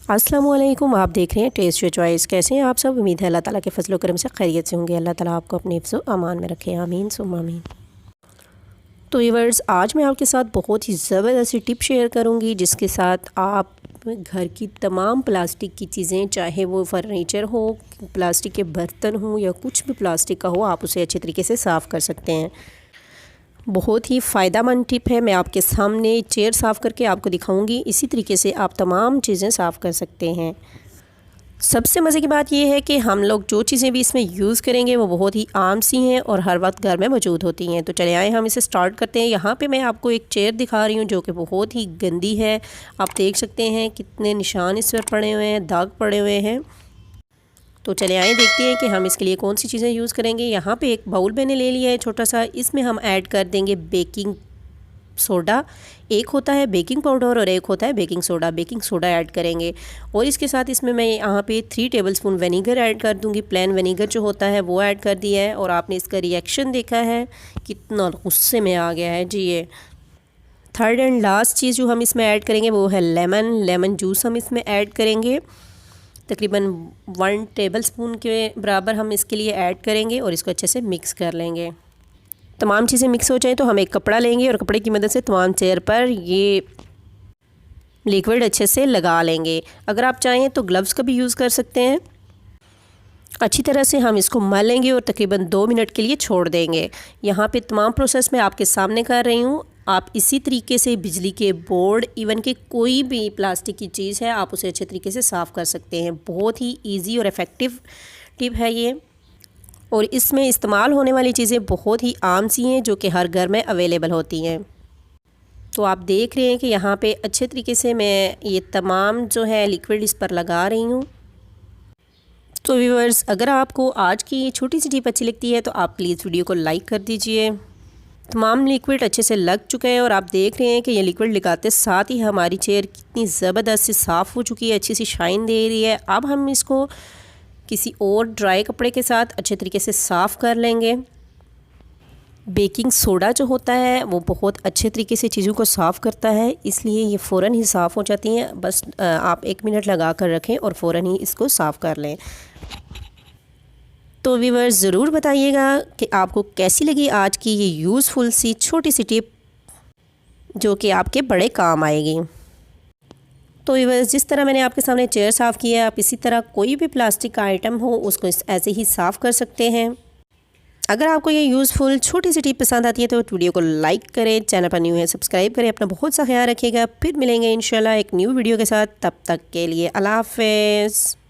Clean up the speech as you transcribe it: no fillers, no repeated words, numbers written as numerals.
अस्सलामुअलैकुम, आप देख रहे हैं टेस्ट योर चॉइस। कैसे हैं आप सब? उम्मीद है अल्लाह ताला के फजल करम से खैरियत से होंगे। अल्लाह ताला आपको अपने हिफ्ज़ व अमान में रखे, आमीन सुम्मा आमीन। तो व्यूअर्स, आज मैं आपके साथ बहुत ही ज़बरदस्त टिप शेयर करूंगी जिसके साथ आप घर की तमाम प्लास्टिक की चीज़ें, चाहे वो फर्नीचर हो, प्लास्टिक के बर्तन हो या कुछ भी प्लास्टिक का हो, आप उसे अच्छे तरीके से साफ़ कर सकते हैं। बहुत ही फ़ायदेमंद टिप है। मैं आपके सामने चेयर साफ़ करके आपको दिखाऊंगी। इसी तरीके से आप तमाम चीज़ें साफ़ कर सकते हैं। सबसे मज़े की बात यह है कि हम लोग जो चीज़ें भी इसमें यूज़ करेंगे वो बहुत ही आम सी हैं और हर वक्त घर में मौजूद होती हैं। तो चले आए हम इसे स्टार्ट करते हैं। यहाँ पे मैं आपको एक चेयर दिखा रही हूँ जो कि बहुत ही गंदी है। आप देख सकते हैं कितने निशान इस पर पड़े हुए हैं, दाग पड़े हुए हैं। तो चले आए देखते हैं कि हम इसके लिए कौन सी चीज़ें यूज़ करेंगे। यहाँ पे एक बाउल मैंने ले लिया है छोटा सा। इसमें हम ऐड कर देंगे बेकिंग सोडा। एक होता है बेकिंग पाउडर और एक होता है baking soda. Baking soda add करेंगे और इसके साथ इसमें मैं यहाँ पे 3 टेबलस्पून विनेगर ऐड कर दूँगी। प्लेन विनेगर जो होता है वो ऐड कर दिया है और आपने इसका रिएक्शन देखा है, कितना गुस्से में आ गया है जी ये। थर्ड एंड लास्ट चीज़ जो हम इसमें ऐड करेंगे वो है लेमन जूस हम इसमें ऐड करेंगे। तकरीबन 1 टेबलस्पून के बराबर हम इसके लिए ऐड करेंगे और इसको अच्छे से मिक्स कर लेंगे। तमाम चीज़ें मिक्स हो जाए तो हम एक कपड़ा लेंगे और कपड़े की मदद से तमाम चेयर पर ये लिक्विड अच्छे से लगा लेंगे। अगर आप चाहें तो ग्लव्स का भी यूज़ कर सकते हैं। अच्छी तरह से हम इसको मलेंगे और तकरीबन 2 मिनट के लिए छोड़ देंगे। यहाँ पे तमाम प्रोसेस मैं आपके सामने कर रही हूँ। आप इसी तरीके से बिजली के बोर्ड, इवन के कोई भी प्लास्टिक की चीज़ है, आप उसे अच्छे तरीके से साफ़ कर सकते हैं। बहुत ही ईजी और इफ़ेक्टिव टिप है ये और इसमें इस्तेमाल होने वाली चीज़ें बहुत ही आम सी हैं जो कि हर घर में अवेलेबल होती हैं। तो आप देख रहे हैं कि यहाँ पे अच्छे तरीके से मैं ये तमाम जो है लिक्विड इस पर लगा रही हूँ। तो व्यूअर्स, अगर आपको आज की ये छोटी सी टिप अच्छी लगती है तो आप प्लीज़ वीडियो को लाइक कर दीजिए। तमाम लिक्विड अच्छे से लग चुके हैं और आप देख रहे हैं कि ये लिक्विड लगाते साथ ही हमारी चेयर कितनी ज़बरदस्त से साफ़ हो चुकी है, अच्छी सी शाइन दे रही है। अब हम इसको किसी और ड्राई कपड़े के साथ अच्छे तरीके से साफ़ कर लेंगे। बेकिंग सोडा जो होता है वो बहुत अच्छे तरीके से चीज़ों को साफ़ करता है, इसलिए ये फ़ौरन ही साफ़ हो जाती हैं। बस आप 1 मिनट लगा कर रखें और फ़ौरन ही इसको साफ़ कर लें। तो व्यूअर्स, ज़रूर बताइएगा कि आपको कैसी लगी आज की ये यूज़फुल सी छोटी सी टिप जो कि आपके बड़े काम आएगी। तो व्यूअर्स, जिस तरह मैंने आपके सामने चेयर साफ़ किया है, आप इसी तरह कोई भी प्लास्टिक का आइटम हो उसको ऐसे ही साफ़ कर सकते हैं। अगर आपको ये यूज़फुल छोटी सी टिप पसंद आती है तो वीडियो को लाइक करें, चैनल पर न्यू है सब्सक्राइब करें। अपना बहुत सा ख्याल रखिएगा। फिर मिलेंगे इंशाल्लाह एक न्यू वीडियो के साथ। तब तक के लिए अल्लाह हाफ़िज़।